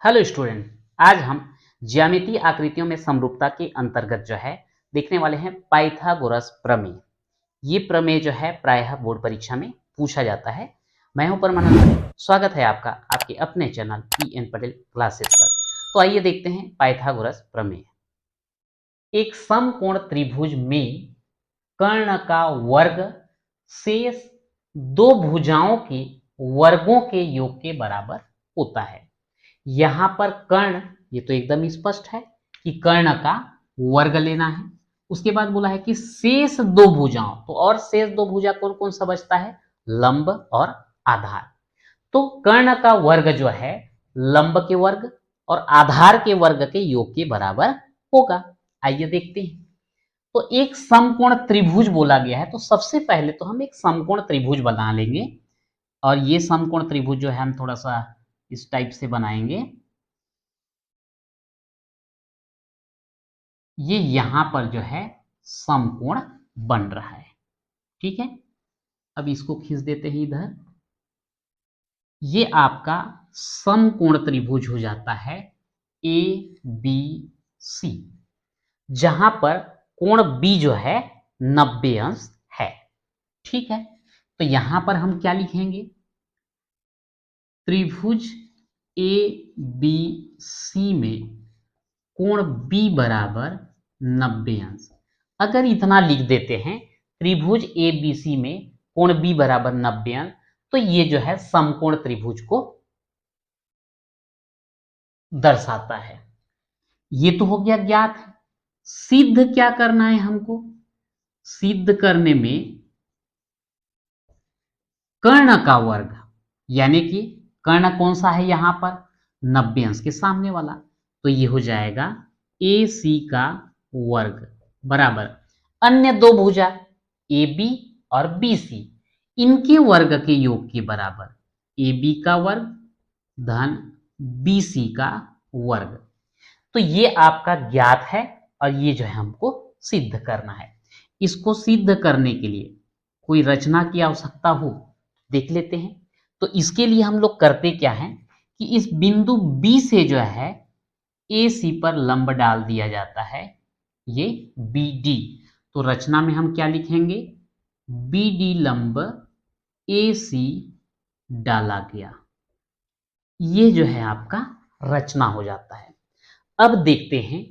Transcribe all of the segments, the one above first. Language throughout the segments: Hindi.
हेलो स्टूडेंट, आज हम ज्यामितीय आकृतियों में समरूपता के अंतर्गत जो है देखने वाले हैं पाइथागोरस प्रमेय। ये प्रमेय जो है प्रायः बोर्ड परीक्षा में पूछा जाता है। मैं हूं परमानंद पटेल, स्वागत है आपका आपके अपने चैनल PN पटेल क्लासेस पर। तो आइए देखते हैं पाइथागोरस प्रमेय। एक समकोण त्रिभुज में कर्ण का वर्ग शेष दो भुजाओं के वर्गों के योग के बराबर होता है। यहां पर कर्ण, ये तो एकदम स्पष्ट है कि कर्ण का वर्ग लेना है। उसके बाद बोला है कि शेष दो भुजाओं, तो और शेष दो भुजा कौन कौन सा बचता है? लंब और आधार। तो कर्ण का वर्ग जो है लंब के वर्ग और आधार के वर्ग के योग के बराबर होगा। आइए देखते हैं। तो एक समकोण त्रिभुज बोला गया है, तो सबसे पहले तो हम एक समकोण त्रिभुज बना लेंगे। और ये समकोण त्रिभुज जो है हम थोड़ा सा इस टाइप से बनाएंगे। ये यहां पर जो है समकोण बन रहा है, ठीक है। अब इसको खींच देते हैं इधर। ये आपका समकोण त्रिभुज हो जाता है ABC, जहां पर कोण B जो है 90 अंश है, ठीक है। तो यहां पर हम क्या लिखेंगे? त्रिभुज ABC में कोण B बराबर 90 अंश। अगर इतना लिख देते हैं त्रिभुज ABC में कोण B बराबर 90 अंश, तो ये जो है समकोण त्रिभुज को दर्शाता है। ये तो हो गया ज्ञात है। सिद्ध क्या करना है हमको? सिद्ध करने में कर्ण का वर्ग, यानी कि कर्ण कौन सा है यहां पर? 90 अंश के सामने वाला। तो ये हो जाएगा AC का वर्ग बराबर अन्य दो भुजा AB और BC, इनके वर्ग के योग के बराबर AB का वर्ग धन BC का वर्ग। तो ये आपका ज्ञात है और ये जो है हमको सिद्ध करना है। इसको सिद्ध करने के लिए कोई रचना की आवश्यकता हो, देख लेते हैं। तो इसके लिए हम लोग करते क्या है कि इस बिंदु B से जो है AC पर लंब डाल दिया जाता है, ये BD। तो रचना में हम क्या लिखेंगे? BD लंब AC डाला गया। ये जो है आपका रचना हो जाता है। अब देखते हैं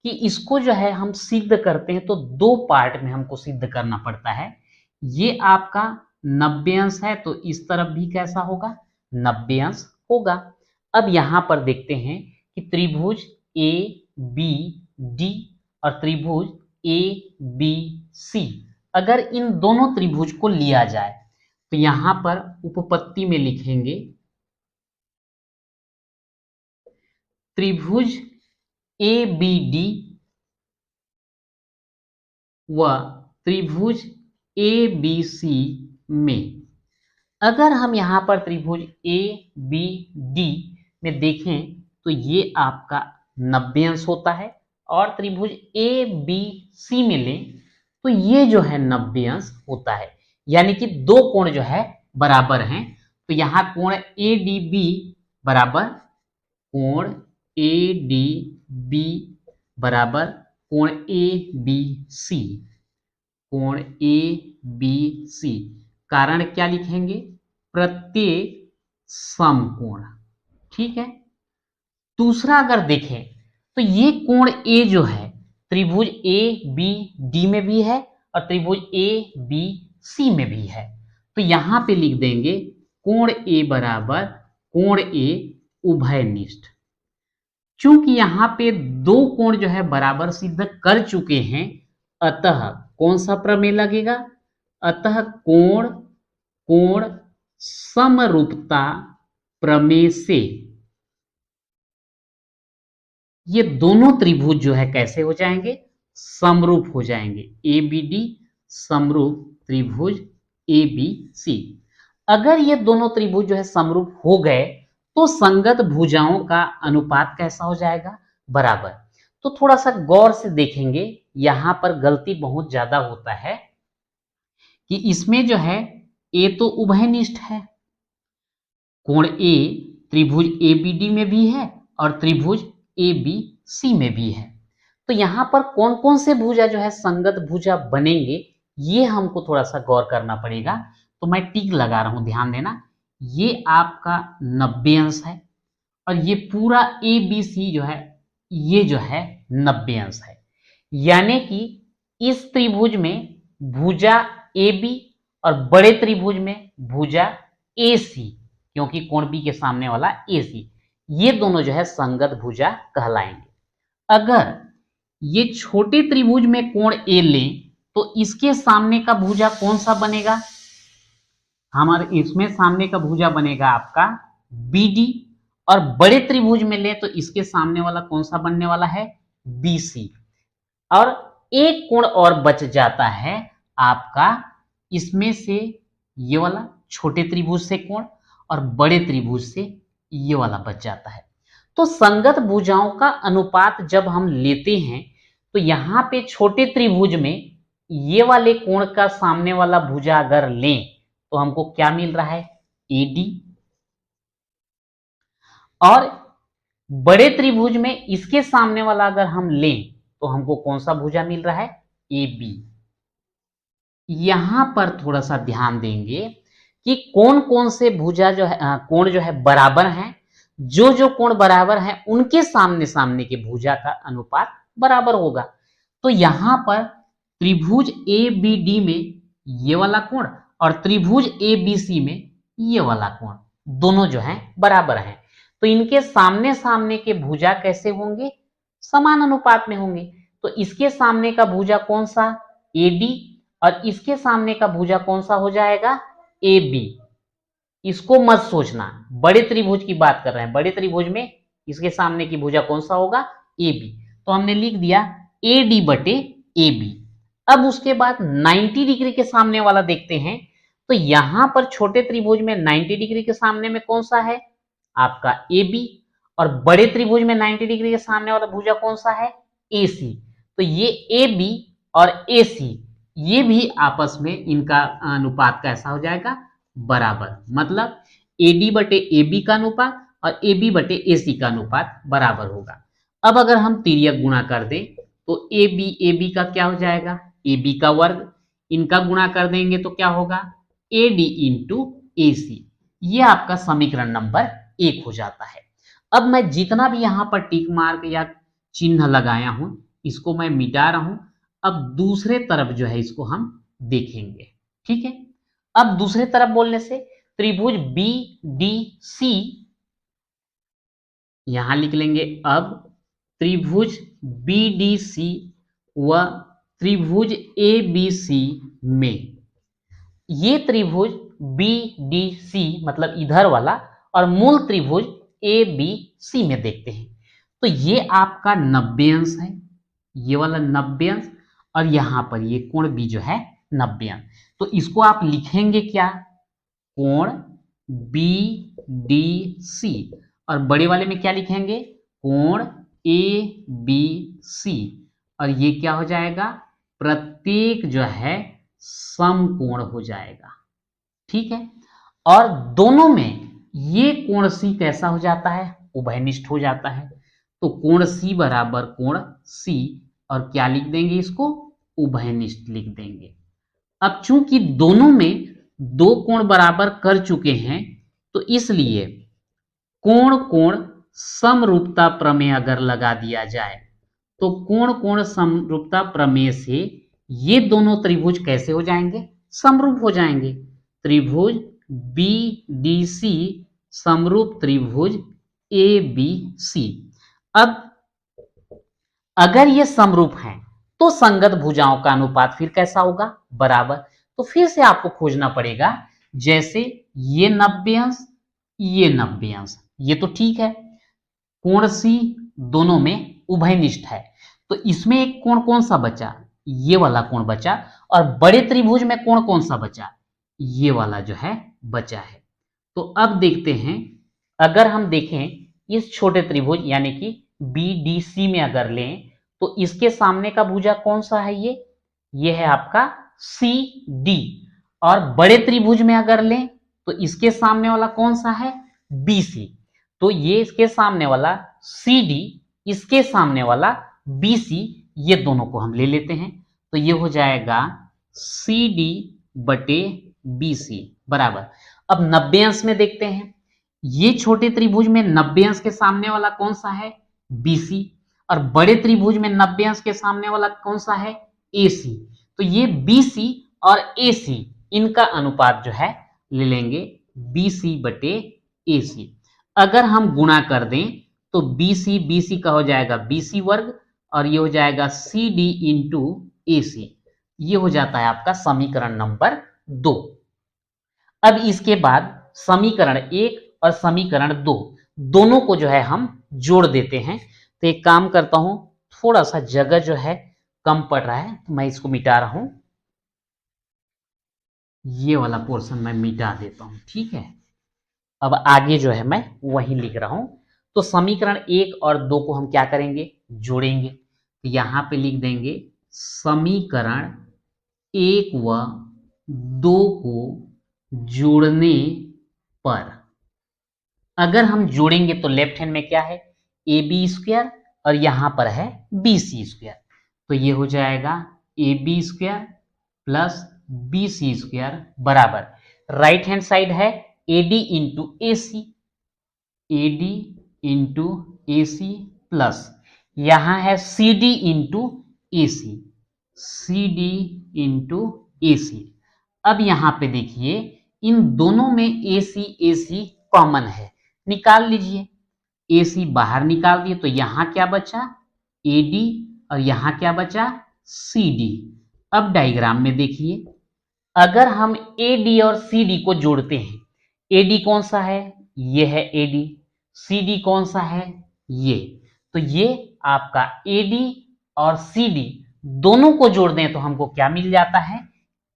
कि इसको जो है हम सिद्ध करते हैं, तो दो पार्ट में हमको सिद्ध करना पड़ता है। ये आपका 90 अंश है, तो इस तरफ भी कैसा होगा? 90 अंश होगा। अब यहां पर देखते हैं कि त्रिभुज ABD और त्रिभुज ABC, अगर इन दोनों त्रिभुज को लिया जाए तो यहां पर उपपत्ति में लिखेंगे त्रिभुज ABD व त्रिभुज ABC में, अगर हम यहां पर त्रिभुज ABD में देखें तो ये आपका 90 अंश होता है, और त्रिभुज ABC में लें तो ये जो है 90 अंश होता है। यानी कि दो कोण जो है बराबर हैं। तो यहां कोण ADB बराबर कोण ADB बराबर कोण ABC, कोण ABC। कारण क्या लिखेंगे? प्रत्येक समकोण, ठीक है। दूसरा अगर देखें तो ये कोण A जो है त्रिभुज ABD में भी है और त्रिभुज ABC में भी है। तो यहां पे लिख देंगे कोण A बराबर कोण A उभयनिष्ठ। चूंकि यहां पे दो कोण जो है बराबर सिद्ध कर चुके हैं, अतः कौन सा प्रमेय लगेगा? अतः कोण कोण समरूपता प्रमेय से ये दोनों त्रिभुज जो है कैसे हो जाएंगे? समरूप हो जाएंगे। ABD समरूप त्रिभुज ABC। अगर ये दोनों त्रिभुज जो है समरूप हो गए तो संगत भुजाओं का अनुपात कैसा हो जाएगा? बराबर। तो थोड़ा सा गौर से देखेंगे, यहां पर गलती बहुत ज्यादा होता है कि इसमें जो है A तो उभयनिष्ठ है, कोण A त्रिभुज ABD में भी है और त्रिभुज ए बी सी में भी है। तो यहां पर कौन कौन से भुजा जो है संगत भुजा बनेंगे, ये हमको थोड़ा सा गौर करना पड़ेगा। तो मैं टिक लगा रहा हूं, ध्यान देना। ये आपका 90 अंश है और ये पूरा ए बी सी जो है ये जो है 90 अंश है। यानी कि इस त्रिभुज में भुजा ए बी और बड़े त्रिभुज में भुजा ए सी, क्योंकि कोण बी के सामने वाला ए सी, ये दोनों जो है संगत भुजा कहलाएंगे। अगर ये छोटे त्रिभुज में कोण ए लें तो इसके सामने का भुजा कौन सा बनेगा? हमारे इसमें सामने का भुजा बनेगा आपका बी डी, और बड़े त्रिभुज में ले तो इसके सामने वाला कौन सा बनने वाला है? B C. और एक कोण और बच जाता है आपका इसमें से ये वाला छोटे त्रिभुज से कोण, और बड़े त्रिभुज से ये वाला बच जाता है। तो संगत भुजाओं का अनुपात जब हम लेते हैं तो यहां पे छोटे त्रिभुज में ये वाले कोण का सामने वाला भुजा अगर लें तो हमको क्या मिल रहा है? A D. और बड़े त्रिभुज में इसके सामने वाला अगर हम लें तो हमको कौन सा भुजा मिल रहा है? A B. यहां पर थोड़ा सा ध्यान देंगे कि कौन कौन से भुजा जो है कोण जो है बराबर हैं। जो कोण बराबर हैं उनके सामने सामने के भुजा का अनुपात बराबर होगा। तो यहां पर त्रिभुज ए बी डी में ये वाला कोण और त्रिभुज ए बी सी में ये वाला कोण दोनों जो है बराबर हैं। तो इनके सामने सामने के भुजा कैसे होंगे? समान अनुपात में होंगे। तो इसके सामने का भुजा कौन सा? ए डी, और इसके सामने का भुजा कौन सा हो जाएगा? A B. इसको मत सोचना, बड़े त्रिभुज की बात कर रहे हैं। बड़े त्रिभुज में इसके सामने की भुजा कौन सा होगा? A B. तो हमने लिख दिया ए डी बटे ए बी। अब उसके बाद 90 डिग्री के सामने वाला देखते हैं। तो यहां पर छोटे त्रिभुज में 90 डिग्री के सामने में कौन सा है? आपका ए बी। और बड़े त्रिभुज में 90 डिग्री के सामने वाला भुजा कौन सा है? ए सी। तो ये ए बी और ए सी ये भी आपस में इनका अनुपात कैसा हो जाएगा? बराबर। मतलब ए डी बटे ए बी का अनुपात और ए बी बटे ए सी का अनुपात बराबर होगा। अब अगर हम तिर्यक गुणा कर दें तो ए बी का क्या हो जाएगा? ए बी का वर्ग। इनका गुणा कर देंगे तो क्या होगा? ए डी इंटू ए सी। ये आपका समीकरण नंबर 1 हो जाता है। अब मैं जितना भी यहां पर टिक मार्क या चिन्ह लगाया हूं इसको मैं मिटा रहा हूं। अब दूसरे तरफ जो है इसको हम देखेंगे, ठीक है। अब दूसरे तरफ बोलने से त्रिभुज बी डी सी यहां लिख लेंगे। अब त्रिभुज बी डी सी व त्रिभुज ए बी सी में ये त्रिभुज बी डी सी मतलब इधर वाला और मूल त्रिभुज ए बी सी में देखते हैं। तो ये आपका 90 अंश है, ये वाला 90 अंश, और यहां पर ये कोण भी जो है 90 अंश। तो इसको आप लिखेंगे क्या? कोण बी डी सी। और बड़े वाले में क्या लिखेंगे? कोण ए बी सी। और ये क्या हो जाएगा? प्रत्येक जो है समकोण हो जाएगा, ठीक है। और दोनों में ये कोण सी कैसा हो जाता है? उभयनिष्ठ हो जाता है। तो कोण सी बराबर कोण सी, और क्या लिख देंगे इसको? उभयनिष्ठ लिख देंगे। अब चूंकि दोनों में दो कोण बराबर कर चुके हैं तो इसलिए कोण कोण समरूपता प्रमेय अगर लगा दिया जाए तो कोण कोण समरूपता प्रमेय से ये दोनों त्रिभुज कैसे हो जाएंगे? समरूप हो जाएंगे। त्रिभुज बी डी सी समरूप त्रिभुज ए बी सी। अब अगर ये समरूप हैं तो संगत भुजाओं का अनुपात फिर कैसा होगा? बराबर। तो फिर से आपको खोजना पड़ेगा, जैसे ये 90 अंश ये 90 अंश, ये तो ठीक है। कोण सी दोनों में उभयनिष्ठ है, तो इसमें एक कोण कौन सा बचा? ये वाला कोण बचा। और बड़े त्रिभुज में कोण कौन सा बचा? ये वाला जो है बचा है। तो अब देखते हैं, अगर हम देखें इस छोटे त्रिभुज यानी कि बी डी सी में अगर लें तो इसके सामने का भुजा कौन सा है? ये है आपका सी डी। और बड़े त्रिभुज में अगर लें तो इसके सामने वाला कौन सा है? B C. तो ये इसके सामने वाला CD, इसके सामने वाला BC, ये दोनों को हम ले लेते हैं। तो ये हो जाएगा CD बटे BC बराबर। अब 90 अंश में देखते हैं, ये छोटे त्रिभुज में 90 अंश के सामने वाला कौन सा है? BC, और बड़े त्रिभुज में 90 अंश के सामने वाला कौन सा है? AC। तो ये BC और AC, इनका अनुपात जो है ले लेंगे BC बटे AC। अगर हम गुणा कर दें तो BC का हो जाएगा BC वर्ग, और ये हो जाएगा CD इंटू AC। ये हो जाता है आपका समीकरण नंबर 2। अब इसके बाद समीकरण 1 और समीकरण 2 दोनों को जो है हम जोड़ देते हैं। तो एक काम करता हूं, थोड़ा सा जगह जो है कम पड़ रहा है तो मैं इसको मिटा रहा हूं, ये वाला पोर्शन मैं मिटा देता हूं, ठीक है। अब आगे जो है मैं वही लिख रहा हूं। तो समीकरण 1 और 2 को हम क्या करेंगे? जोड़ेंगे। तो यहां पे लिख देंगे समीकरण 1 व 2 को जोड़ने पर, अगर हम जोड़ेंगे तो लेफ्ट हैंड में क्या है? AB स्क्वायर, और यहां पर है BC स्क्वायर। तो ये हो जाएगा AB square plus BC square बराबर, राइट हैंड साइड है AD into AC, AD into AC plus यहां है CD into AC, CD into AC। अब यहां पे देखिए इन दोनों में AC कॉमन है, निकाल लीजिए। AC बाहर निकाल दिए तो यहां क्या बचा? AD, और यहां क्या बचा? CD। अब डायग्राम में देखिए, अगर हम AD और CD को जोड़ते हैं, AD कौन सा है? ये है AD। CD कौन सा है? ये। तो ये आपका AD और CD दोनों को जोड़ दें तो हमको क्या मिल जाता है?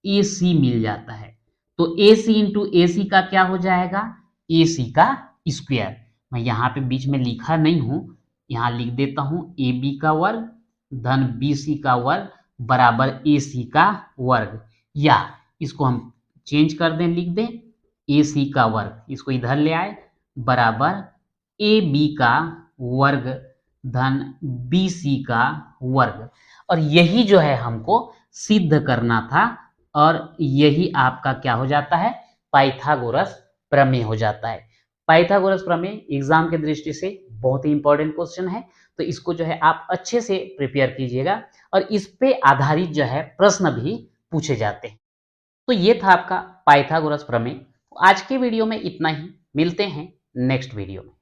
AC मिल जाता है। तो AC इंटू AC का क्या हो जाएगा? AC का स्क्वायर। मैं यहां पे बीच में लिखा नहीं हूं, यहां लिख देता हूं AB का वर्ग धन BC का वर्ग बराबर AC का वर्ग, या इसको हम चेंज कर दें, लिख दें AC का वर्ग, इसको इधर ले आए, बराबर AB का वर्ग धन BC का वर्ग। और यही जो है हमको सिद्ध करना था, और यही आपका क्या हो जाता है? पाइथागोरस प्रमेय हो जाता है। पाइथागोरस प्रमेय एग्जाम के दृष्टि से बहुत ही इंपॉर्टेंट क्वेश्चन है, तो इसको जो है आप अच्छे से प्रिपेयर कीजिएगा, और इस पे आधारित जो है प्रश्न भी पूछे जाते हैं। तो ये था आपका पाइथागोरस प्रमेय। आज के वीडियो में इतना ही, मिलते हैं नेक्स्ट वीडियो में।